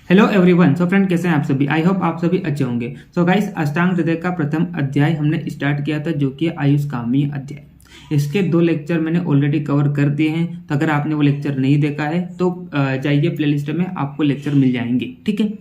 Hello everyone. So friend, कैसे हैं आप सभी? आई होप आप सभी अच्छे होंगे। सो गाइस, अष्टांग हृदय का प्रथम अध्याय हमने स्टार्ट किया था, जो कि आयुष्कामी अध्याय। इसके 2 लेक्चर मैंने ऑलरेडी कवर कर दिए हैं। तो अगर आपने वो लेक्चर नहीं देखा है तो जाइए प्लेलिस्ट में, आपको लेक्चर मिल जाएंगे। ठीक है,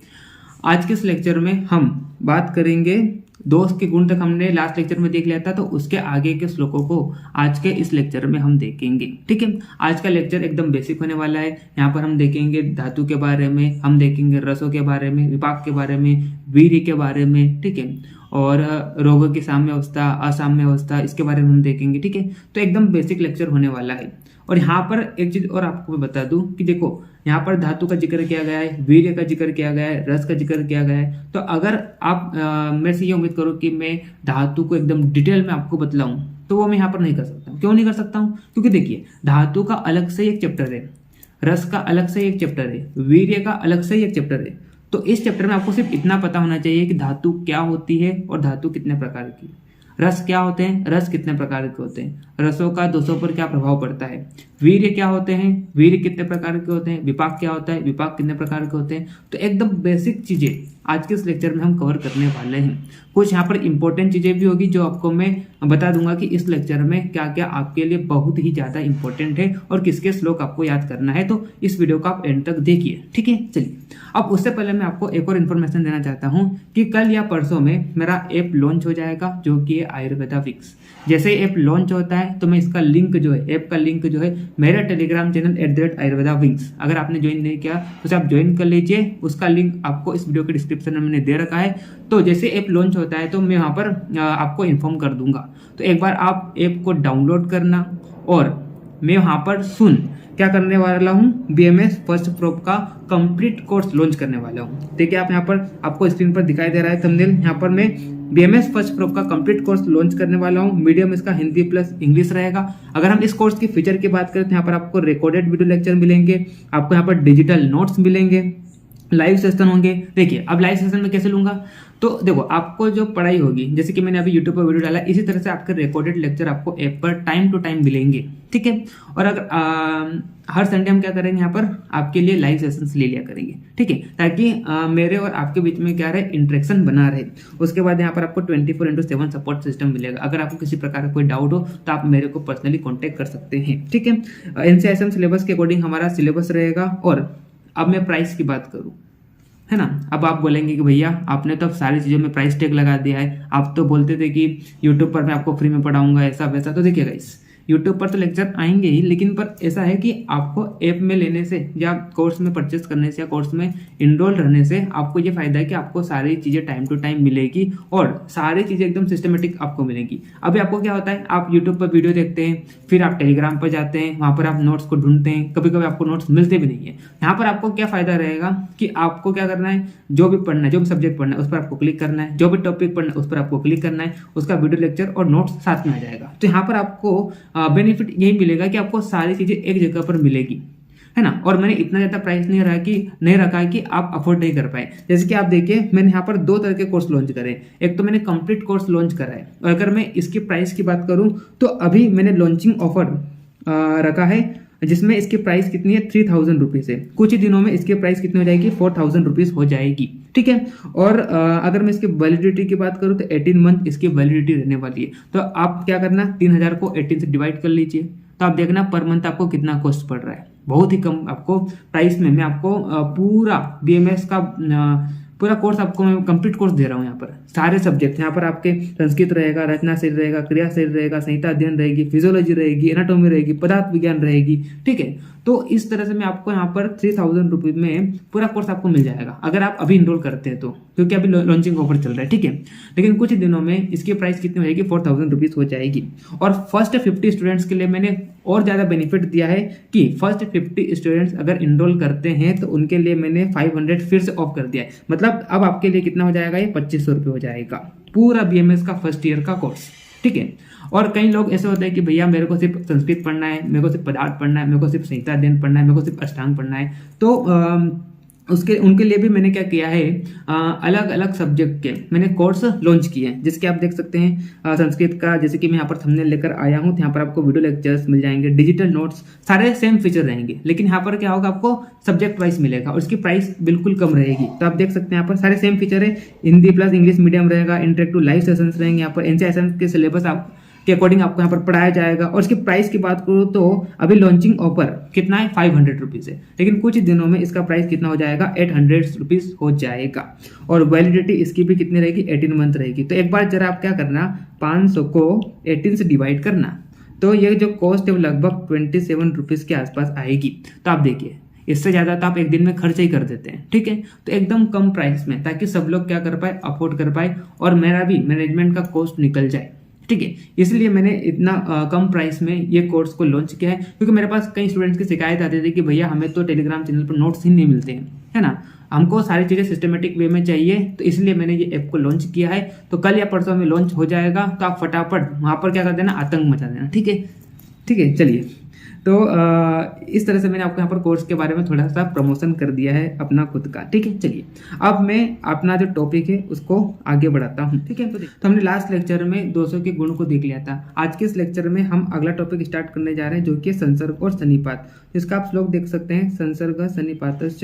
आज के इस लेक्चर में हम बात करेंगे दोष के गुण तक हमने लास्ट लेक्चर में देख लिया था, तो उसके आगे के श्लोकों को आज के इस लेक्चर में हम देखेंगे। ठीक है, आज का लेक्चर एकदम बेसिक होने वाला है। यहाँ पर हम देखेंगे धातु के बारे में, हम देखेंगे रसों के बारे में, विपाक के बारे में, वीर्य के बारे में। ठीक है, और रोगों की साम्य अवस्था, असाम्य अवस्था, इसके बारे में हम देखेंगे। ठीक है, तो एकदम बेसिक लेक्चर होने वाला है। और यहाँ पर एक चीज और आपको मैं बता दूं कि देखो, यहाँ पर धातु का जिक्र किया गया है, वीर्य का जिक्र किया गया है, रस का जिक्र किया गया है। तो अगर आप मेरे से ये उम्मीद करो कि मैं धातु को एकदम डिटेल में आपको बतलाऊं, तो वो मैं यहाँ पर नहीं कर सकता हूँ। क्यों नहीं कर सकता हूँ? क्योंकि देखिए, धातु का अलग से एक चैप्टर है, रस का अलग से एक चैप्टर है, वीर्य का अलग से एक चैप्टर है। तो इस चैप्टर में आपको सिर्फ इतना पता होना चाहिए कि धातु क्या होती है और धातु कितने प्रकार की, रस क्या होते हैं, रस कितने प्रकार के होते हैं, रसों का दोषों पर क्या प्रभाव पड़ता है, वीर्य क्या होते हैं, वीर्य कितने प्रकार के होते हैं, विपाक क्या होता है, विपाक कितने प्रकार के होते हैं। तो एकदम बेसिक चीजें आज के इस लेक्चर में हम कवर करने वाले हैं। कुछ यहाँ पर इंपॉर्टेंट चीजें भी होगी जो आपको मैं बता दूंगा कि इस लेक्चर में क्या क्या आपके लिए बहुत ही ज्यादा इंपॉर्टेंट है और किसके श्लोक आपको याद करना है। तो इस वीडियो को आप एंड तक देखिए। ठीक है, चलिए। अब उससे पहले मैं आपको एक और इन्फॉर्मेशन देना चाहता हूँ कि कल या परसों में मेरा ऐप लॉन्च हो जाएगा, जो कि आयुर्वेदा विक्स। जैसे ऐप लॉन्च होता है तो मैं इसका लिंक जो है, ऐप का लिंक जो है मेरा टेलीग्राम चैनल @आयुर्वेदा विंग्स, अगर आपने ज्वाइन नहीं किया तो आप ज्वाइन कर लीजिए। उसका लिंक आपको इस वीडियो के डिस्क्रिप्शन में मैंने दे रखा है। तो जैसे ऐप लॉन्च होता है तो मैं वहां पर आपको इन्फॉर्म कर दूंगा। तो एक बार आप ऐप को डाउनलोड करना, और मैं वहां पर क्या करने वाला हूँ, BMS फर्स्ट प्रोप का कंप्लीट कोर्स लॉन्च करने वाला हूँ। देखिए, आप यहाँ पर आपको स्क्रीन पर दिखाई दे रहा है थंबनेल, यहाँ पर मैं BMS फर्स्ट प्रोप का कंप्लीट कोर्स लॉन्च करने वाला हूँ। मीडियम इसका हिंदी प्लस इंग्लिश रहेगा। अगर हम इस कोर्स की फीचर की बात करें तो यहाँ पर आपको रिकॉर्डेड वीडियो लेक्चर मिलेंगे, आपको यहाँ पर डिजिटल नोट्स मिलेंगे, लाइव सेशन होंगे। देखिए, अब लाइव सेशन में कैसे लूंगा, तो देखो, आपको जो पढ़ाई होगी, जैसे कि मैंने अभी यूट्यूब पर वीडियो डाला, इसी तरह से आपके रिकॉर्डेड लेक्चर आपको ऐप पर टाइम टू टाइम मिलेंगे। ठीक है, और अगर हर संडे हम क्या करेंगे, यहाँ पर आपके लिए लाइव सेशंस ले लिया करेंगे। ठीक है, ताकि मेरे और आपके बीच में क्या रहे, इंटरेक्शन बना रहे। उसके बाद यहाँ पर आपको 24/7 सपोर्ट सिस्टम मिलेगा। अगर आपको किसी प्रकार का कोई डाउट हो तो आप मेरे को पर्सनली कॉन्टेक्ट कर सकते हैं। ठीक है, NCISM सिलेबस के अकॉर्डिंग हमारा सिलेबस रहेगा। और अब मैं प्राइस की बात करूँ, है ना, अब आप बोलेंगे कि भैया आपने तो अब सारी चीज़ों में प्राइस टैग लगा दिया है, आप तो बोलते थे कि यूट्यूब पर मैं आपको फ्री में पढ़ाऊंगा, ऐसा वैसा। तो देखिए गाइस, यूट्यूब पर तो लेक्चर आएंगे ही, लेकिन पर ऐसा है कि आपको ऐप में लेने से या कोर्स में परचेस करने से या कोर्स में इनरोल रहने से आपको ये फायदा है कि आपको सारी चीज़ें टाइम टू टाइम मिलेगी और सारी चीज़ें एकदम सिस्टमेटिक आपको मिलेगी। अभी आपको क्या होता है, आप यूट्यूब पर वीडियो देखते हैं, फिर आप टेलीग्राम पर जाते हैं, वहाँ पर आप नोट्स को ढूंढते हैं, कभी कभी आपको नोट्स मिलते भी नहीं है। यहाँ पर आपको क्या फायदा रहेगा कि आपको क्या करना है, जो भी पढ़ना है, जो भी सब्जेक्ट पढ़ना है उस पर आपको क्लिक करना है, जो भी टॉपिक पढ़ना है उस पर आपको क्लिक करना है, उसका वीडियो लेक्चर और नोट्स साथ में आ जाएगा। तो यहाँ पर आपको बेनिफिट यही मिलेगा कि आपको सारी चीजें एक जगह पर मिलेगी, है ना। और मैंने इतना ज्यादा प्राइस नहीं रखा है कि आप अफोर्ड नहीं कर पाए। जैसे कि आप देखिए, मैंने यहाँ पर 2 तरह के कोर्स लॉन्च करे। एक तो मैंने कंप्लीट कोर्स लॉन्च करा है, और अगर मैं इसकी प्राइस की बात करूं तो अभी मैंने लॉन्चिंग ऑफर रखा है, जिसमें इसकी प्राइस कितनी है, 3000 रुपीज है। कुछ ही दिनों में इसकी प्राइस कितनी हो जाएगी, 4000 रुपीज हो जाएगी। ठीक है, और अगर मैं इसकी वैलिडिटी की बात करूं तो 18 मंथ इसकी वैलिडिटी रहने वाली है। तो आप क्या करना, 3000 को 18 से डिवाइड कर लीजिए, तो आप देखना पर मंथ आपको कितना कॉस्ट पड़ रहा है। बहुत ही कम आपको प्राइस में मैं आपको पूरा BMS का पूरा कोर्स आपको मैं कंप्लीट कोर्स दे रहा हूँ। यहाँ पर सारे सब्जेक्ट, यहाँ पर आपके संस्कृत रहेगा, रचना शरीर रहेगा, क्रिया शरीर रहेगा, संहिता अध्ययन रहेगी, फिजियोलॉजी रहेगी, एनाटॉमी रहेगी, पदार्थ विज्ञान रहेगी। ठीक है, तो इस तरह से मैं आपको यहाँ पर 3000 रुपीज में पूरा कोर्स आपको मिल जाएगा, अगर आप अभी इनरोल करते हैं तो, क्योंकि अभी लॉन्चिंग ऑफर चल रहा है। ठीक है, लेकिन कुछ दिनों में इसकी प्राइस कितनी हो जाएगी, 4000 रुपीज हो जाएगी। और फर्स्ट 50 स्टूडेंट्स के लिए मैंने और ज्यादा बेनिफिट दिया है कि फर्स्ट 50 स्टूडेंट्स अगर इनरोल करते हैं तो उनके लिए मैंने 500 फिर से ऑफ कर दिया है। मतलब अब आपके लिए कितना हो जाएगा, ये 2500 रुपये हो जाएगा, पूरा BMS का फर्स्ट ईयर का कोर्स। ठीक है, और कई लोग ऐसे होते हैं कि भैया मेरे को सिर्फ संस्कृत पढ़ना है, मेरे को सिर्फ पदार्थ पढ़ना है, मेरे को सिर्फ संहिता अध्ययन पढ़ना है, मेरे को सिर्फ अष्टांग पढ़ना है। तो उनके लिए भी मैंने क्या किया है, अलग अलग सब्जेक्ट के मैंने कोर्स लॉन्च किए हैं, जिसके आप देख सकते हैं संस्कृत का, जैसे कि मैं यहाँ पर थंबनेल लेकर आया हूँ, तो यहाँ पर आपको वीडियो लेक्चर्स मिल जाएंगे, डिजिटल नोट्स, सारे सेम फीचर रहेंगे, लेकिन यहाँ पर क्या होगा, आपको सब्जेक्ट वाइज मिलेगा और इसकी प्राइस बिल्कुल कम रहेगी। तो आप देख सकते हैं यहाँ पर सारे सेम फीचर है, हिंदी प्लस इंग्लिश मीडियम रहेगा, इंटरेक्टिव लाइव सेशंस रहेंगे, यहाँ पर एनसीईआरटी के सिलेबस आप के अकॉर्डिंग आपको यहाँ पर पढ़ाया जाएगा। और इसकी प्राइस की बात करूँ तो अभी लॉन्चिंग ऑफर कितना है, 500 रुपीज़ है, लेकिन कुछ दिनों में इसका प्राइस कितना हो जाएगा, 800 रुपीज़ हो जाएगा। और वैलिडिटी इसकी भी कितनी रहेगी, 18 मंथ रहेगी। तो एक बार जरा आप क्या करना, 500 को 18 से डिवाइड करना, तो ये जो कॉस्ट है वो लगभग 27 रुपीज़ के आसपास आएगी। तो आप देखिए, इससे ज़्यादा तो आप एक दिन में खर्च ही कर देते हैं, ठीक है। तो एकदम कम प्राइस में, ताकि सब लोग क्या कर पाए, अफोर्ड कर पाए और मेरा भी मैनेजमेंट का कॉस्ट निकल जाए, ठीक है। इसलिए मैंने इतना कम प्राइस में ये कोर्स को लॉन्च किया है, क्योंकि मेरे पास कई स्टूडेंट्स की शिकायत आती थी कि भैया हमें तो टेलीग्राम चैनल पर नोट्स ही नहीं मिलते हैं, है ना, हमको सारी चीज़ें सिस्टमेटिक वे में चाहिए। तो इसलिए मैंने ये ऐप को लॉन्च किया है। तो कल या परसों में लॉन्च हो जाएगा, तो आप फटाफट वहाँ पर क्या कर देना, आतंक मचा देना, ठीक है, ठीक है। चलिए, तो इस तरह से मैंने आपको यहाँ पर कोर्स के बारे में थोड़ा सा प्रमोशन कर दिया है अपना खुद का, ठीक है। चलिए, अब मैं अपना जो टॉपिक है उसको आगे बढ़ाता हूँ, ठीक है। तो हमने लास्ट लेक्चर में 200 के गुण को देख लिया था। आज के इस लेक्चर में हम अगला टॉपिक स्टार्ट करने जा रहे हैं, जो कि संसर्ग और सन्निपात। जिसका आप श्लोक देख सकते हैं, संसर्ग सन्निपातश्च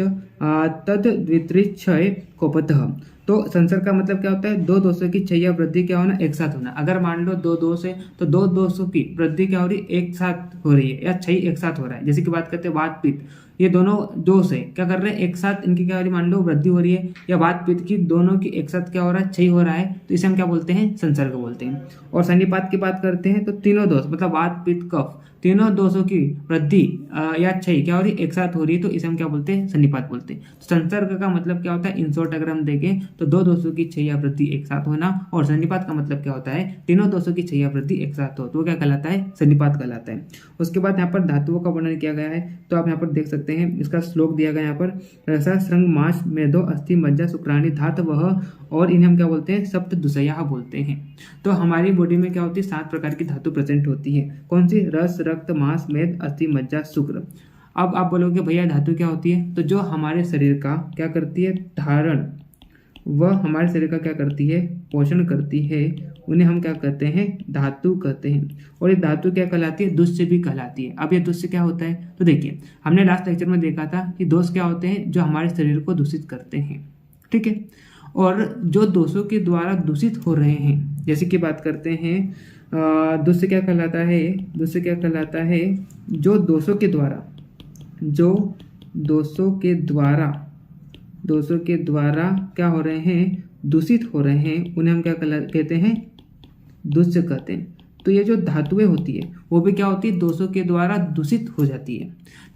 तद द्वित्रिच्छय कोपतः। तो संसर्ग का मतलब क्या होता है, दो दोषों की क्षय या वृद्धि क्या होना, एक साथ होना। अगर मान लो दो दोष है तो दो दोषों की वृद्धि क्या हो रही है, एक साथ हो रही है, या क्षय एक साथ हो रहा है। जैसे कि बात करते हैं वात पित्त, ये दोनों दोष है, क्या कर रहे हैं, एक साथ इनकी क्या हो रही है, मान लो वृद्धि हो रही है, या वात पित्त की दोनों की एक साथ क्या हो रहा है, क्षय हो रहा है, तो इसे हम क्या बोलते हैं, संसर्ग बोलते हैं। और सन्निपात की बात करते हैं तो तीनों दोष मतलब वात पित्त कफ, तीनों दोषों की वृद्धि या क्षय क्या हो रही है, एक साथ हो रही है, तो इसे हम क्या बोलते हैं, सन्निपात बोलते हैं। तो संसर्ग का मतलब क्या होता है, इन शॉर्ट अगर हम देखें तो दो दोषों की क्षय या वृद्धि एक साथ होना। और सन्निपात का मतलब क्या होता है, तीनों दोषों की क्षय या वृद्धि एक साथ हो, तो वो क्या कहलाता है, सन्निपात कहलाता है। उसके बाद यहाँ पर धातुओं का वर्णन किया गया है, तो आप यहाँ पर देख सकते हैं, इसका श्लोक दिया गया यहाँ पर, रसा श्रृंग मांस मेदो अस्थि मज्जा शुक्राणी धातवः, और इन्हें हम क्या बोलते हैं, सप्त दुसया बोलते हैं। तो हमारी बॉडी में क्या होती है, 7 प्रकार की धातु प्रेजेंट होती है। कौन सी, रस, रक्त, मांस, मेद, अस्थि, मज्जा, शुक्र। अब आप बोलोगे भैया धातु क्या होती है, तो जो हमारे शरीर का क्या करती है, धारण, वह हमारे शरीर का क्या करती है, पोषण करती है, उन्हें हम क्या कहते हैं, धातु कहते हैं। और ये धातु क्या कहलाती है, दुष्य भी कहलाती है। अब ये दुष्य क्या होता है, तो देखिए हमने लास्ट लेक्चर में देखा था कि दोष क्या होते हैं, जो हमारे शरीर को दूषित करते हैं, ठीक है। और जो दोषों के द्वारा दूषित हो रहे हैं, जैसे कि बात करते हैं दुष्य क्या कहलाता है, दुष्य क्या कहलाता है, जो दोषों के द्वारा, जो दोषों के द्वारा क्या हो रहे हैं, दूषित हो रहे हैं, उन्हें हम क्या कहते हैं, दुष्य कहते हैं। तो ये जो धातुएं होती है वो भी क्या होती है, दोषों के द्वारा दूषित हो जाती है,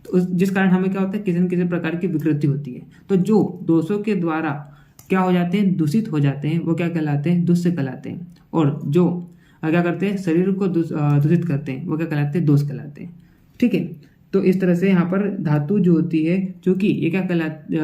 तो जिस कारण हमें क्या होता है, किसी न किसी प्रकार की विकृति होती है। तो जो दोषों के द्वारा क्या हो जाते हैं, दूषित हो जाते हैं, वो क्या कहलाते हैं, दुष्य कहलाते हैं। और जो क्या करते हैं, शरीर को दूषित करते हैं, वो क्या कहलाते हैं, दोष कहलाते हैं, ठीक है। तो इस तरह से यहाँ पर धातु जो होती है, चूंकि ये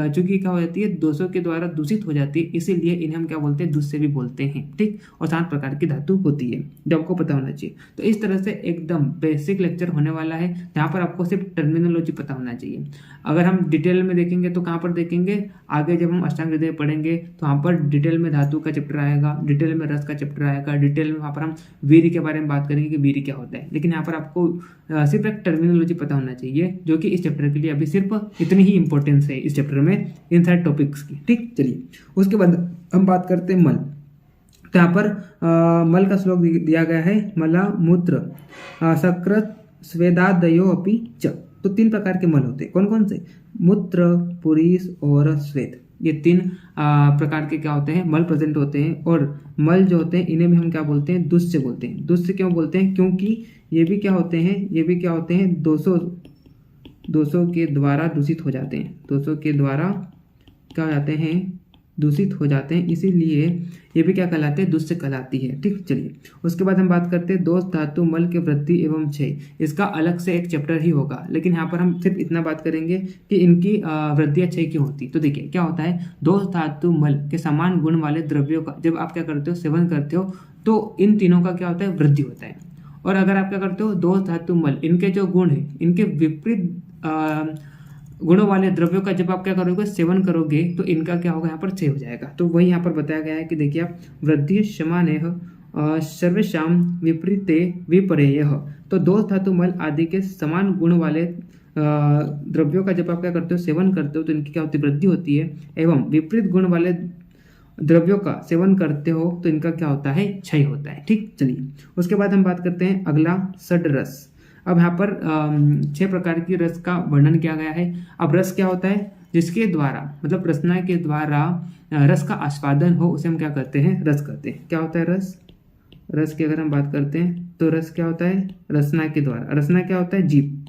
चूंकि क्या हो जाती है, दोषों के द्वारा दूषित हो जाती है, इसीलिए इन्हें हम क्या बोलते हैं, दुष्य भी बोलते हैं, ठीक। और 7 प्रकार की धातु होती है, जो आपको पता होना चाहिए। तो इस तरह से एकदम बेसिक लेक्चर होने वाला है, जहाँ पर आपको सिर्फ टर्मिनोलॉजी पता होना चाहिए। अगर हम डिटेल में देखेंगे तो कहाँ पर देखेंगे, आगे जब हम अष्टांग हृदय पढ़ेंगे तो वहाँ पर डिटेल में धातु का चैप्टर आएगा, डिटेल में रस का चैप्टर आएगा, डिटेल में वहाँ पर हम वीर्य के बारे में बात करेंगे कि वीर्य क्या होता है। लेकिन यहाँ पर आपको सिर्फ एक टर्मिनोलॉजी पता होना चाहिए, जो कि इस चैप्टर के लिए अभी सिर्फ इतनी ही इंपॉर्टेंस है इस चैप्टर में, इन सारे टॉपिक्स की, ठीक। चलिए, उसके बाद हम बात करते हैं मल। तो यहाँ पर मल का श्लोक दिया गया है, मला मूत्र सकृत स्वेदादयो अपि च। तो 3 प्रकार के मल होते हैं, कौन कौन से, मूत्र, पुरीस और स्वेद। ये 3 प्रकार के क्या होते हैं, मल प्रेजेंट होते हैं। और मल जो होते हैं, इन्हें भी हम क्या बोलते हैं, दुष्य बोलते हैं। दुष्य क्यों बोलते हैं, क्योंकि ये भी क्या होते हैं, दोषों के द्वारा दूषित हो जाते हैं, दोषों के द्वारा क्या हो जाते हैं, दूषित हो जाते हैं, इसीलिए ये भी क्या कहलाते हैं, दुष्य कहलाती है, ठीक। चलिए, उसके बाद हम बात करते हैं दोष धातु मल के वृद्धि एवं क्षय। इसका अलग से एक चैप्टर ही होगा, लेकिन यहाँ पर हम सिर्फ इतना बात करेंगे कि इनकी वृद्धि या क्षय क्यों होती है। तो देखिए क्या होता है, दोष धातु मल के समान गुण वाले द्रव्यों का जब आप क्या करते हो, सेवन करते हो, तो इन तीनों का क्या होता है, वृद्धि होता है। और अगर आप क्या करते हो, दोष धातु मल, इनके जो गुण है, इनके विपरीत गुणों वाले द्रव्यों का जब आप क्या करोगे, सेवन करोगे, तो इनका क्या होगा, यहाँ पर क्षय हो जाएगा। तो वही यहाँ पर बताया गया है कि देखिए आप वृद्धि समानेह सर्वेषां विपरीते विपर्ययः। तो दो धातु मल आदि के समान गुण वाले द्रव्यों का जब आप क्या करते हो, सेवन करते हो, तो इनकी क्या होती है, वृद्धि होती है। एवं विपरीत गुण वाले द्रव्यों का सेवन करते हो तो इनका क्या होता है, क्षय होता है। ठीक, चलिए उसके बाद हम बात करते हैं अगला षड रस। अब यहाँ पर 6 प्रकार की रस का वर्णन किया गया है। अब रस क्या होता है, जिसके द्वारा मतलब रसना के द्वारा रस का आस्वादन हो, उसे हम क्या करते हैं, रस करते हैं। क्या होता है रस, रस की अगर हम बात करते हैं तो रस क्या होता है, रसना के द्वारा, रसना क्या होता है, जीभ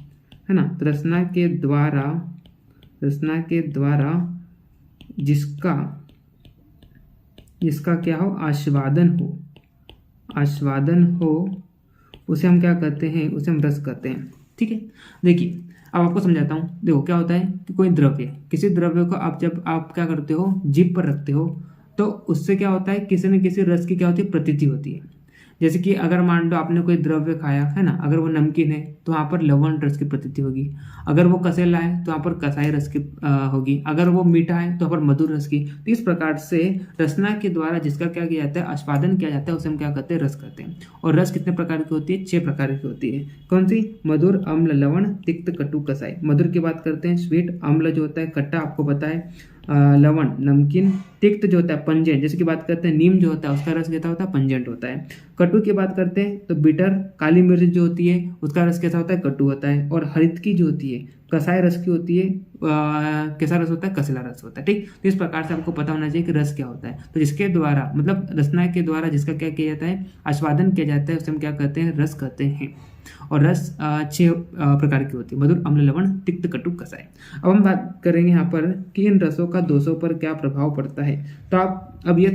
है ना, तो रसना के द्वारा जिसका क्या हो, आस्वादन हो, उसे हम क्या करते हैं, उसे हम रस करते हैं। ठीक है, देखिए अब आपको समझाता हूँ। देखो क्या होता है कि कोई द्रव्य, किसी द्रव्य को आप जब आप क्या करते हो, जीभ पर रखते हो, तो उससे क्या होता है, किसी न किसी रस की क्या होती है, प्रतीति होती है। जैसे कि अगर मान लो आपने कोई द्रव्य खाया है ना, अगर वो नमकीन है तो वहाँ पर लवण रस की प्रतीति होगी, अगर वो कसेला है तो वहाँ पर कसाई रस की होगी, अगर वो मीठा है तो वहाँ पर मधुर रस की। तो इस प्रकार से रसना के द्वारा जिसका क्या किया जाता है, आस्वादन किया जाता है, उसे हम क्या करते हैं, रस करते हैं। और रस कितने प्रकार की होती है, 6 प्रकार की होती है। कौन सी, मधुर, अम्ल, लवण, तिक्त, कटु, कसाई। मधुर की बात करते हैं स्वीट, अम्ल जो होता है खट्टा, आपको पता है, लवण नमकीन, तिक्त जो होता है पंजेंट, जैसे कि बात करते हैं नीम जो होता है उसका रस कैसा होता है, पंजेंट होता है। कटु की बात करते हैं तो बिटर, काली मिर्च जो होती है उसका रस कैसा होता है, कटु होता है। और हरित की जो होती है कसाय रस की होती है, कैसा रस होता है, कसेला रस होता है। ठीक, तो इस प्रकार से आपको पता होना चाहिए कि रस क्या होता है। तो जिसके द्वारा मतलब रसना के द्वारा जिसका क्या किया जाता है, आस्वादन किया जाता है, उसे हम क्या करते हैं, रस करते हैं। और रस 6 प्रकार की होती है, मधुर, अम्ल, लवण, तिक्त, कटु, कसाय। अब हम बात करेंगे यहाँ पर कि इन रसों का दोषों पर क्या प्रभाव पड़ता है। तो आप अब ये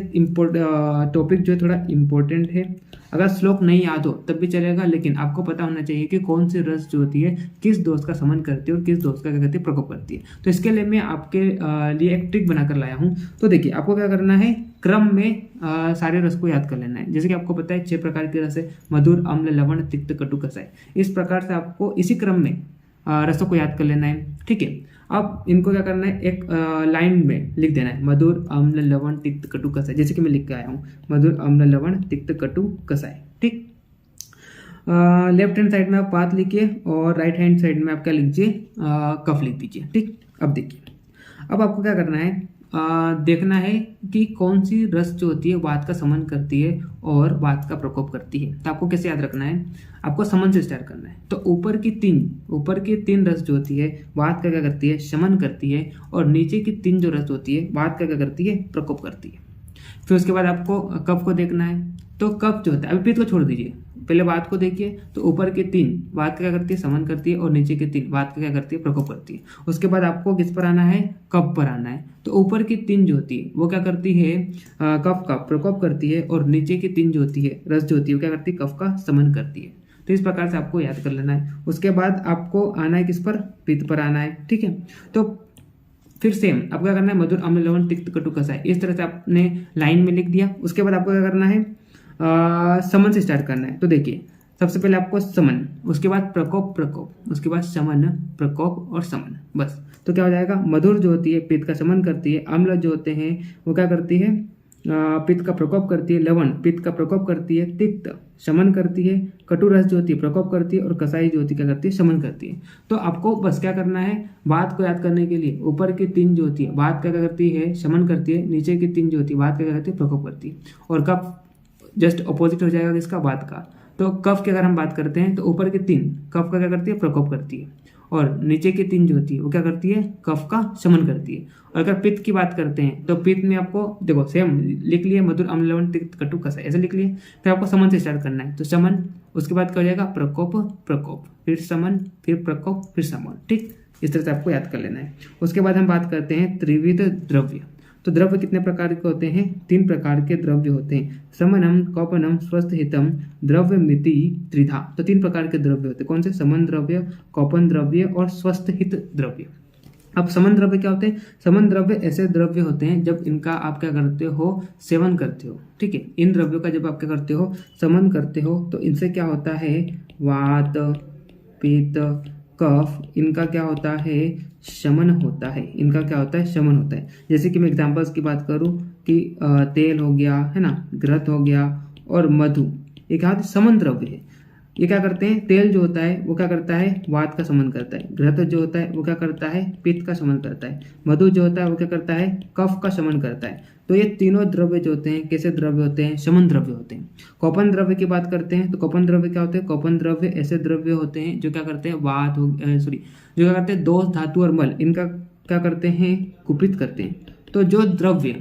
टॉपिक जो है थोड़ा इम्पोर्टेंट है, अगर श्लोक नहीं याद हो तब भी चलेगा, लेकिन आपको पता होना चाहिए कि कौन सी रस जो होती है किस दोष का समन करती है और किस दोष का क्या करती है, प्रकोप करती है। तो इसके लिए मैं आपके लिए एक ट्रिक बनाकर लाया हूँ। तो देखिए आपको क्या करना है, क्रम में सारे रस को याद कर लेना है। जैसे कि आपको पता है 6 प्रकार के रस है, मधुर, अम्ल, लवण, तिक्त, कटु, कसाय। इस प्रकार से आपको इसी क्रम में रसों को याद कर लेना है। ठीक है, अब इनको क्या करना है, एक लाइन में लिख देना है, मधुर, अम्ल, लवण, तिक्त, कटु, कसाय। जैसे कि मैं लिख के आया हूँ, मधुर, अम्ल, लवण, तिक्त, कटु, कसाय। ठीक, लेफ्ट हैंड साइड में आप पात लिखिए और राइट हैंड साइड में आप क्या लीजिए, कफ लिख दीजिए। ठीक, अब देखिए, अब आपको क्या करना है, देखना है कि कौन सी रस जो होती है वात का समन करती है और वात का प्रकोप करती है। तो आपको कैसे याद रखना है, आपको समन से स्टार्ट करना है। तो ऊपर की तीन रस जो होती है वात का क्या करती है, शमन करती है, और नीचे की 3 जो रस होती है वात का क्या करती है, प्रकोप करती है। फिर उसके बाद आपको कफ को देखना है। तो कफ जो होता है, अभी पित्त को छोड़ दीजिए, पहले वात को देखिए। तो ऊपर के 3 वात का क्या करती है, समन करती है, और नीचे के 3 वात का क्या करती है, प्रकोप करती है। उसके बाद आपको किस पर आना है, कफ पर आना है। तो ऊपर की 3 जो होती है वो क्या करती है, कफ का प्रकोप करती है, और नीचे की 3 जो होती है रस जो होती है वो क्या करती है, कफ का समन करती है। तो इस प्रकार से आपको याद कर लेना है। उसके बाद आपको आना है किस पर, पित्त पर आना है। ठीक है, तो फिर सेम आपको क्या करना है, मधुर, अम्ल, लवण, तिक्त, कटु, कसाय। इस तरह से आपने लाइन में लिख दिया। उसके बाद आपको क्या करना है, समन से स्टार्ट करना है। तो देखिए सबसे पहले आपको समन, उसके बाद प्रकोप, उसके बाद शमन, प्रकोप और समन, बस। तो क्या हो जाएगा, मधुर जो होती है पित्त का समन करती है, अम्ल जो होते हैं वो क्या करती है, पित्त का प्रकोप करती है, लवण पित्त का प्रकोप करती है, तिक्त शमन करती है, कटु रस जो होती है प्रकोप करती है, और कसाई जो होती है क्या करती है, शमन करती है। तो आपको बस क्या करना है, वात को याद करने के लिए ऊपर की 3 जो होती है वात का क्या करती है, शमन करती है, नीचे की 3 जो होती है वात का क्या करती है, प्रकोप करती है। और कफ जस्ट अपोजिट हो जाएगा इसका, वात का। तो कफ की अगर हम बात करते हैं तो ऊपर की 3 कफ का क्या करती है, प्रकोप करती है, और नीचे की 3 जो होती है वो क्या करती है, कफ का शमन करती है। और अगर पित्त की बात करते हैं तो पित्त में आपको देखो सेम लिख लिए, मधुर, अम्ल, लवण, तिक्त, कटु, कसाय, ऐसे लिख लिए। फिर आपको समन से स्टार्ट करना है। तो समन, उसके बाद क्या हो जाएगा, प्रकोप, फिर समन, फिर प्रकोप, फिर समन। ठीक, इस तरह से आपको याद कर लेना है। उसके बाद हम बात करते हैं त्रिविध द्रव्य। तो द्रव्य कितने प्रकार के होते हैं, 3 प्रकार के द्रव्य होते हैं, समनम, कौपनम, स्वस्थ हितम, द्रव्य मिति त्रिधा। तो 3 प्रकार के द्रव्य होते हैं। कौन से, समन द्रव्य, कौपन द्रव्य और स्वस्थ हित द्रव्य। अब समन द्रव्य क्या होते हैं, समन द्रव्य ऐसे द्रव्य होते हैं जब इनका आप क्या करते हो, सेवन करते हो। ठीक है, इन द्रव्यों का जब आप क्या करते हो, समन करते हो, तो इनसे क्या होता है, वात, पित्त, कफ, इनका क्या होता है, शमन होता है। इनका क्या होता है, शमन होता है। जैसे कि मैं एग्जांपल्स की बात करूं कि तेल हो गया, है ना, घृत हो गया और मधु, ये क्या होता है, समन द्रव्य है। ये क्या करते हैं, तेल जो होता है वो क्या करता है, वात का शमन करता है। घृत जो होता है वो क्या करता है, पित्त का शमन करता है। मधु जो होता है वो क्या करता है, कफ का शमन करता है। तो ये तीनों द्रव्य जो होते हैं कैसे द्रव्य होते हैं, शमन द्रव्य होते हैं। कोपन द्रव्य की बात करते हैं तो कोपन द्रव्य क्या होते हैं, कोपन द्रव्य ऐसे द्रव्य होते हैं जो क्या करते हैं, वात हो जो क्या करते हैं, दोष, धातु और मल, इनका क्या करते हैं, कुपित करते हैं। तो जो द्रव्य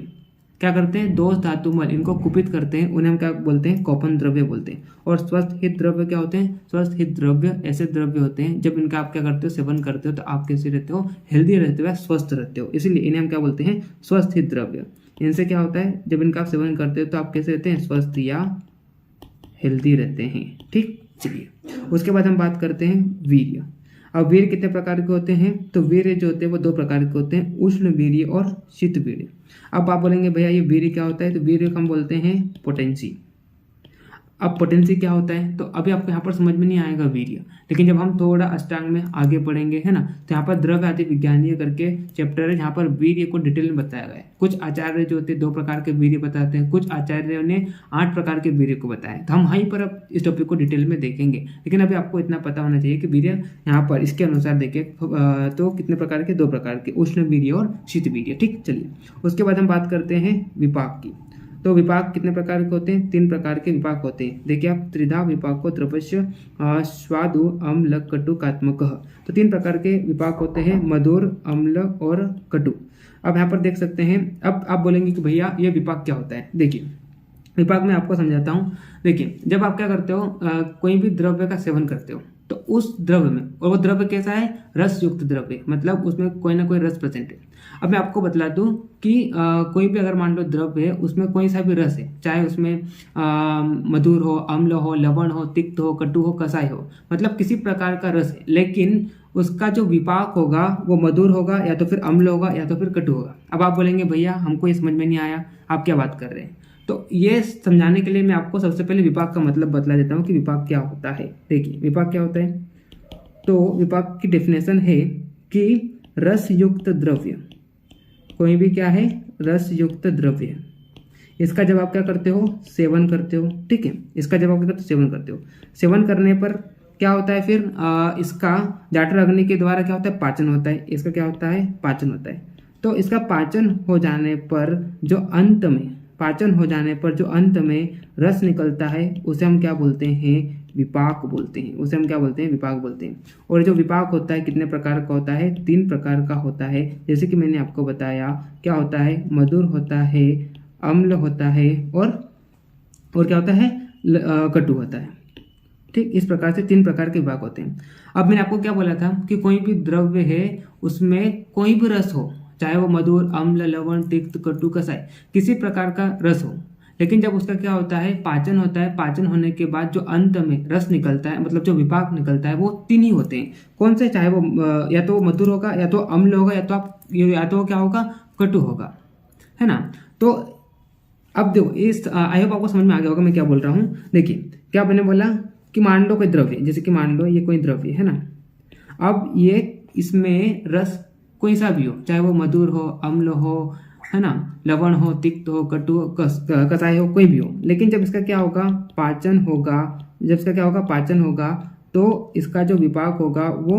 क्या करते हैं, दोष, धातु, मल, इनको कुपित करते हैं, उन्हें हम क्या बोलते हैं, कोपन द्रव्य बोलते हैं। और स्वस्थ हित द्रव्य क्या होते हैं, स्वस्थ हित द्रव्य ऐसे द्रव्य होते हैं जब इनका आप क्या करते हो, सेवन करते हो तो आप कैसे रहते हो, हेल्दी रहते हो या स्वस्थ रहते हो, इसीलिए इन्हें हम क्या बोलते हैं, स्वस्थ हित द्रव्य। इनसे क्या होता है, जब इनका आप सेवन करते हो तो आप कैसे रहते हैं, स्वस्थ या हेल्दी रहते हैं। ठीक, चलिए उसके बाद हम बात करते हैं वीर्य। अब वीर्य कितने प्रकार के होते हैं, तो वीर्य जो होते हैं वो दो प्रकार के होते हैं, उष्ण वीर्य और शीत वीर्य। अब आप बोलेंगे भैया ये वीर्य क्या होता है, तो वीर्य को हम बोलते हैं पोटेंसी। अब पोटेंसी क्या होता है, तो अभी आपको यहाँ पर समझ में नहीं आएगा वीर्य, लेकिन जब हम थोड़ा अष्टांग में आगे पढ़ेंगे, है ना, तो यहाँ पर द्रव्य आदि विज्ञानीय करके चैप्टर है, जहाँ पर वीर्य को डिटेल में बताया गया है। कुछ आचार्य जो होते हैं 2 प्रकार के वीर्य बताते हैं, कुछ आचार्यों ने 8 प्रकार के वीर्य को बताया। तो हम वहीं पर अब इस टॉपिक को डिटेल में देखेंगे, लेकिन अभी आपको इतना पता होना चाहिए कि वीर्य यहाँ पर इसके अनुसार देखें तो कितने प्रकार के, 2 प्रकार के, उष्ण वीर्य और शीत वीर्य। ठीक, चलिए उसके बाद हम बात करते हैं विपाक की। तो विपाक कितने प्रकार के होते हैं, 3 प्रकार के विपाक होते हैं। देखिए आप, त्रिधा विपाक को द्रवस्य स्वादु अम्ल कटु कात्मक। तो 3 प्रकार के विपाक होते हैं, मधुर, अम्ल और कटु। अब यहाँ पर देख सकते हैं, अब आप बोलेंगे कि भैया ये विपाक क्या होता है। देखिए विपाक मैं आपको समझाता हूँ। देखिए जब आप क्या करते हो, कोई भी द्रव्य का सेवन करते हो तो उस द्रव्य में, और वो द्रव्य कैसा है, रस युक्त द्रव्य, मतलब उसमें कोई ना कोई रस प्रेजेंट है। अब मैं आपको बतला दूं कि कोई भी अगर मान लो द्रव्य है, उसमें कोई सा भी रस है, चाहे उसमें मधुर हो, अम्ल हो, लवण हो, तिक्त हो, कटु हो, कसाई हो, मतलब किसी प्रकार का रस है, लेकिन उसका जो विपाक होगा वो मधुर होगा या तो फिर अम्ल होगा या तो फिर कटु होगा। अब आप बोलेंगे भैया हमको ये समझ में नहीं आया, आप क्या बात कर रहे हैं। तो ये समझाने के लिए मैं आपको सबसे पहले विपाक का मतलब बतला देता हूँ कि विपाक क्या होता है। देखिए विपाक क्या होता है, तो विपाक की डेफिनेशन है कि रस युक्त द्रव्य, कोई भी क्या है, रस युक्त द्रव्य, इसका जब आप क्या करते हो, सेवन करते हो। ठीक है, इसका जब आप क्या करते हो, सेवन करते हो। सेवन करने पर क्या होता है फिर, इसका जाठर अग्नि के द्वारा क्या होता है, पाचन होता है। इसका क्या होता है, पाचन होता है। तो इसका पाचन हो जाने पर जो अंत में, पाचन हो जाने पर जो अंत में रस निकलता है उसे हम क्या बोलते हैं, विपाक बोलते हैं। उसे हम क्या बोलते हैं, विपाक बोलते हैं। और जो विपाक होता है कितने प्रकार का होता है, 3 प्रकार का होता है। जैसे कि मैंने आपको बताया क्या होता है, मधुर होता है, अम्ल होता है और क्या होता है, कटु होता है। ठीक, इस प्रकार से 3 प्रकार के विपाक होते हैं। अब मैंने आपको क्या बोला था कि कोई भी द्रव्य है उसमें कोई भी रस हो, चाहे वो मधुर, अम्ल, लवण, तिक्त, कटु, कसाई, किसी प्रकार का रस हो, लेकिन जब उसका क्या होता है, पाचन होता है, पाचन होने के बाद जो अंत में रस निकलता है, मतलब जो विपाक निकलता है, वो 3 ही होते हैं। कौन से, चाहे वो या तो मधुर होगा, या तो अम्ल होगा, या तो क्या होगा, कटु होगा, है ना। तो अब देखो, इस आई होप आपको समझ में आ गया होगा मैं क्या बोल रहा हूँ। देखिए क्या मैंने बोला कि मान लो कोई द्रव्य, जैसे कि मान लो ये कोई द्रव्य है ना, अब ये इसमें रस कोई सा भी हो, चाहे वो मधुर हो, अम्ल हो, है ना, लवण हो, तिक्त हो, कटु हो, कसाई हो, कोई भी हो, लेकिन जब इसका क्या होगा, पाचन होगा, जब इसका क्या होगा, पाचन होगा, तो इसका जो विपाक होगा वो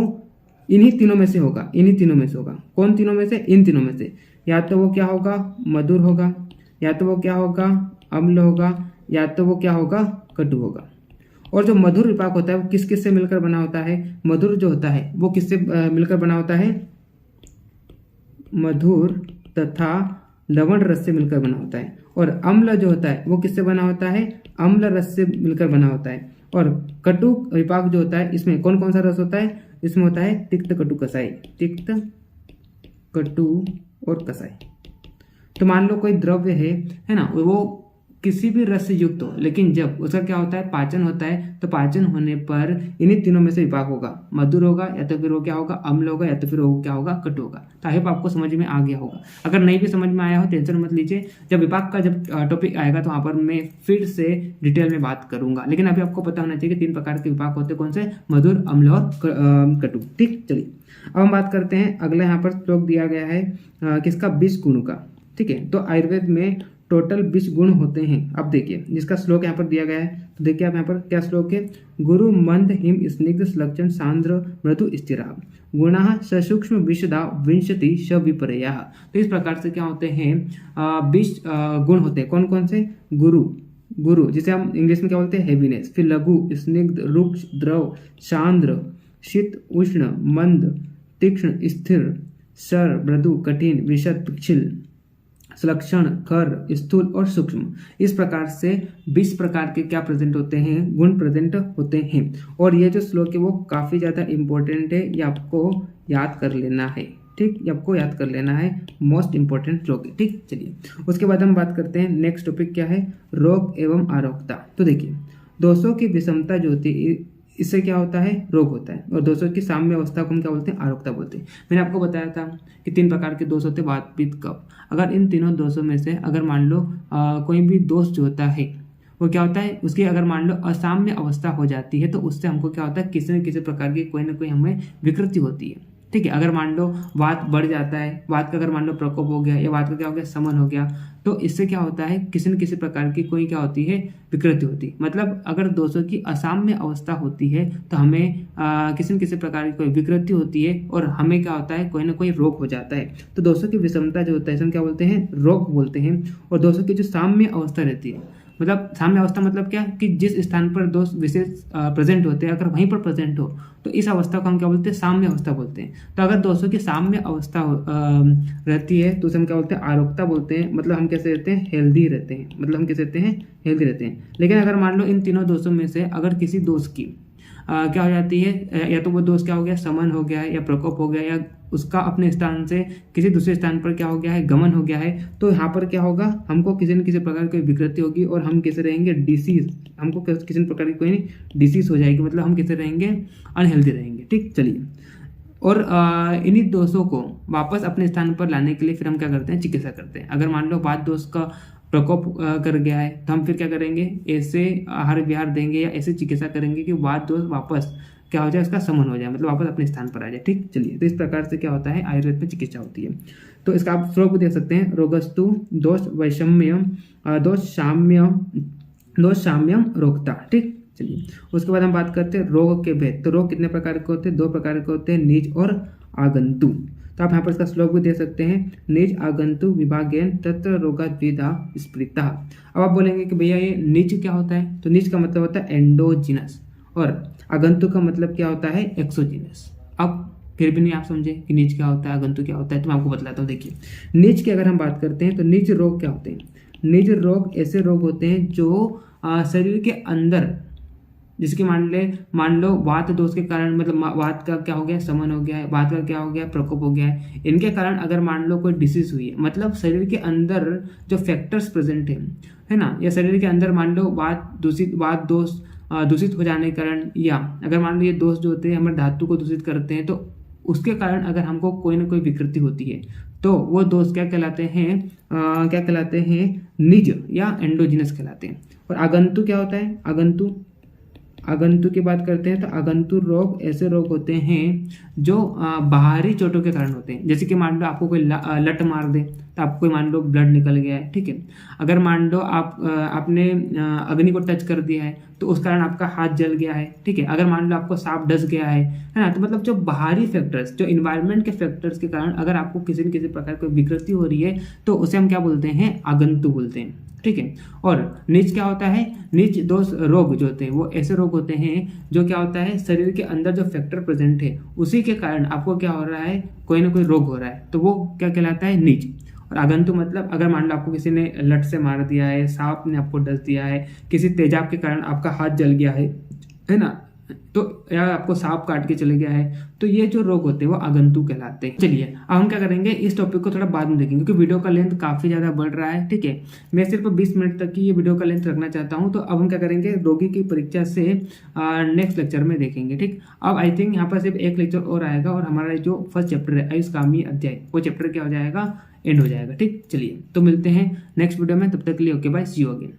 इन्हीं तीनों में से होगा। इन्हीं तीनों में से होगा। कौन तीनों में से, इन तीनों में से। या तो वो क्या होगा, मधुर होगा, या तो वो क्या होगा, अम्ल होगा, या तो वो क्या होगा, कटु होगा। और जो मधुर विपाक होता है वो किस किस से मिलकर बना होता है, मधुर जो होता है वो किससे मिलकर बना होता है, मधुर तथा लवण रस से मिलकर बना होता है। और अम्ल जो होता है वो किससे बना होता है, अम्ल रस से मिलकर बना होता है। और कटु विपाक जो होता है इसमें कौन कौन सा रस होता है, इसमें होता है तिक्त, कटु, कसाई। तिक्त, कटु और कसाई। तो मान लो कोई द्रव्य है ना, वो किसी भी रस से युक्त हो, लेकिन जब उसका क्या होता है, पाचन होता है, तो पाचन होने पर इन्हीं तीनों में से विपाक होगा, मधुर होगा या तो फिर वो क्या होगा, अम्ल होगा या तो फिर वो क्या होगा, कटु होगा। तो आई होप आपको समझ में आ गया होगा। अगर नहीं भी समझ में आया हो टेंशन मत लीजिए, जब विपाक का जब टॉपिक आएगा तो वहाँ पर मैं फिर से डिटेल में बात करूंगा। लेकिन अभी आपको पता होना चाहिए कि 3 प्रकार के विपाक होते हैं, कौन से, मधुर, अम्ल और कटु। ठीक, चलिए अब हम बात करते हैं। अगला यहाँ पर श्लोक दिया गया है किसका, 20 गुण का। ठीक है, तो आयुर्वेद में टोटल 20 गुण होते हैं। अब देखिए जिसका श्लोक यहाँ पर दिया गया है, तो देखिए आप यहाँ पर क्या श्लोक है, गुरु मंद हिम स्निग्ध लक्षण सांद्र मृदु स्थिरा गुणः ससूक्ष्म विशदा विंशति श विपर्या। तो इस प्रकार से क्या होते हैं, 20 गुण होते हैं। कौन कौन से, गुरु जिसे हम इंग्लिश में क्या बोलते हैं, हेवीनेस, फिर लघु, स्निग्ध, रुक्ष, द्रव, सांद्र, शीत, उष्ण, मंद, तीक्ष्ण, स्थिर, सर, मृदु, कठिन, विशद, पिछिल, सुलक्षण, खर, स्थूल और सूक्ष्म। इस प्रकार से 20 प्रकार के क्या प्रेजेंट होते हैं, गुण प्रेजेंट होते हैं। और ये जो श्लोक है वो काफी ज्यादा इंपॉर्टेंट है, ये आपको याद कर लेना है। ठीक, ये आपको याद कर लेना है, मोस्ट इंपॉर्टेंट श्लोक है। ठीक, चलिए उसके बाद हम बात करते हैं नेक्स्ट टॉपिक क्या है, रोग एवं आरोग्यता। तो देखिए दोषों की विषमता जो होती है इससे क्या होता है, रोग होता है, और दोषों की साम्य अवस्था को हम क्या बोलते हैं, आरोग्यता बोलते हैं। मैंने आपको बताया था कि 3 प्रकार के दोष होते हैं, वात, पित्त, कफ। अगर इन तीनों दोषों में से अगर मान लो कोई भी दोष जो होता है वो क्या होता है, उसकी अगर मान लो असाम्य अवस्था हो जाती है, तो उससे हमको क्या होता है, किसी न किसी प्रकार की कोई ना कोई हमें विकृति होती है। ठीक है, अगर मान लो वात बढ़ जाता है, वात का अगर मान लो प्रकोप हो गया या वात का क्या हो गया, समन हो गया, तो इससे क्या होता है, किसी न किसी प्रकार की कोई क्या होती है, विकृति होती है। मतलब अगर दोषों की असाम्य अवस्था होती है तो हमें किसी न किसी प्रकार की कोई विकृति होती है और हमें क्या होता है, कोई ना कोई रोग हो जाता है। तो दोषों की विषमता जो होता है हम क्या बोलते हैं, रोग बोलते हैं। और दोषों की जो साम्य अवस्था रहती है, मतलब साम्य अवस्था मतलब क्या, कि जिस स्थान पर दोष विशेष प्रेजेंट होते हैं अगर वहीं पर प्रेजेंट हो तो इस अवस्था को हम क्या बोलते हैं, साम्य अवस्था बोलते हैं। तो अगर दोषों की साम्य अवस्था रहती है तो उसे हम क्या बोलते हैं, आरोग्यता बोलते हैं। मतलब हम कैसे रहते हैं, हेल्दी रहते हैं। मतलब हम कैसे रहते हैं, हेल्दी रहते हैं। लेकिन अगर मान लो इन तीनों दोषों में से अगर किसी दोष की क्या हो जाती है, या तो वो दोष क्या हो गया, समन हो गया है या प्रकोप हो गया या उसका अपने स्थान से किसी दूसरे स्थान पर क्या हो गया है, गमन हो गया है, तो यहाँ पर क्या होगा, हमको किसी न किसी प्रकार की विकृति होगी और हम कैसे रहेंगे, डिसीज, हमको किसी प्रकार की कोई डिसीज हो जाएगी। मतलब हम कैसे रहेंगे, अनहेल्दी रहेंगे। ठीक, चलिए और इन्हीं दोषों को वापस अपने स्थान पर लाने के लिए फिर हम क्या करते हैं, चिकित्सा करते हैं। अगर मान लो वात दोष का प्रकोप कर गया है तो हम फिर क्या करेंगे, ऐसे आहार विहार देंगे या ऐसे चिकित्सा करेंगे कि वात दोष वापस क्या हो जाए, उसका समन हो जाए, मतलब वापस अपने स्थान पर आ जाए। ठीक, चलिए तो इस प्रकार से क्या होता है, आयुर्वेद में चिकित्सा होती है। तो इसका आप श्लोक भी देख सकते हैं, रोगस्तु दोष वैषम्यम दोष साम्यम रोगता। ठीक, चलिए उसके बाद हम बात करते हैं रोग के भेद। तो रोग कितने प्रकार के होते हैं, 2 प्रकार के होते हैं, निज और आगंतु। तो आप यहाँ पर इसका श्लोक भी दे सकते हैं, निज आगंतु विभागेन तत्र रोगाद्विधा स्मृता। अब आप बोलेंगे कि भैया ये निज क्या होता है, तो निज का मतलब होता है एंडोजिनस और आगंतु का मतलब क्या होता है, एक्सोजिनस। अब फिर भी नहीं आप समझे कि निज क्या होता है, आगंतु क्या होता है, तो मैं आपको बतलाता हूँ। देखिए निज की अगर हम बात करते हैं तो निज रोग क्या होते हैं, निज रोग ऐसे रोग होते हैं जो शरीर के अंदर, जिसके मान लो वात दोष के कारण, मतलब वात का क्या हो गया, समन हो गया है, वात का क्या हो गया, प्रकोप हो गया है, इनके कारण अगर मान लो कोई डिसीज हुई है, मतलब शरीर के अंदर जो फैक्टर्स प्रेजेंट है ना, या शरीर के अंदर मान लो वात दोष दूषित हो जाने के कारण, या अगर मान लो ये दोष जो होते हैं हमारे धातु को दूषित करते हैं, तो उसके कारण अगर हमको कोई ना कोई विकृति होती है तो वो दोष क्या कहलाते हैं, निज या एंडोजिनस कहलाते हैं। और आगंतु क्या होता है, आगंतु की बात करते हैं तो आगंतु रोग ऐसे रोग होते हैं जो बाहरी चोटों के कारण होते हैं। जैसे कि मान लो आपको कोई लट मार दे तो आपको मान लो ब्लड निकल गया है। ठीक है, अगर मान लो आपने अग्नि को टच कर दिया है तो उस कारण आपका हाथ जल गया है। ठीक है, अगर मान लो आपको सांप डस गया है ना, तो मतलब जो बाहरी फैक्टर्स, जो इन्वायरमेंट के फैक्टर्स के कारण अगर आपको किसी न किसी प्रकार की विकृति हो रही है तो उसे हम क्या बोलते हैं, आगंतु बोलते हैं। ठीक है, और निज क्या होता है, निज दोष रोग जो होते हैं वो ऐसे रोग होते हैं जो क्या होता है, शरीर के अंदर जो फैक्टर प्रेजेंट है उसी के कारण आपको क्या हो रहा है, कोई ना कोई रोग हो रहा है, तो वो क्या कहलाता है, निज। और आगंतु मतलब अगर मान लो आपको किसी ने लट से मार दिया है, सांप ने आपको डस दिया है, किसी तेजाब के कारण आपका हाथ जल गया है ना, तो या आपको सांप काट के चले गया है, तो ये जो रोग होते हैं वो आगंतुक कहलाते हैं। चलिए अब हम क्या करेंगे, इस टॉपिक को थोड़ा बाद में देखेंगे क्योंकि वीडियो का लेंथ काफी ज्यादा बढ़ रहा है। ठीक है, मैं सिर्फ 20 मिनट तक की ये वीडियो का लेंथ रखना चाहता हूँ। तो अब हम क्या करेंगे, रोगी की परीक्षा से नेक्स्ट लेक्चर में देखेंगे। ठीक, अब आई थिंक यहाँ पर सिर्फ एक लेक्चर और आएगा और हमारा जो फर्स्ट चैप्टर है आयुष्कामी अध्याय, वो चैप्टर क्या हो जाएगा, एंड हो जाएगा। ठीक, चलिए तो मिलते हैं नेक्स्ट वीडियो में, तब तक के लिए okay bye, see you again.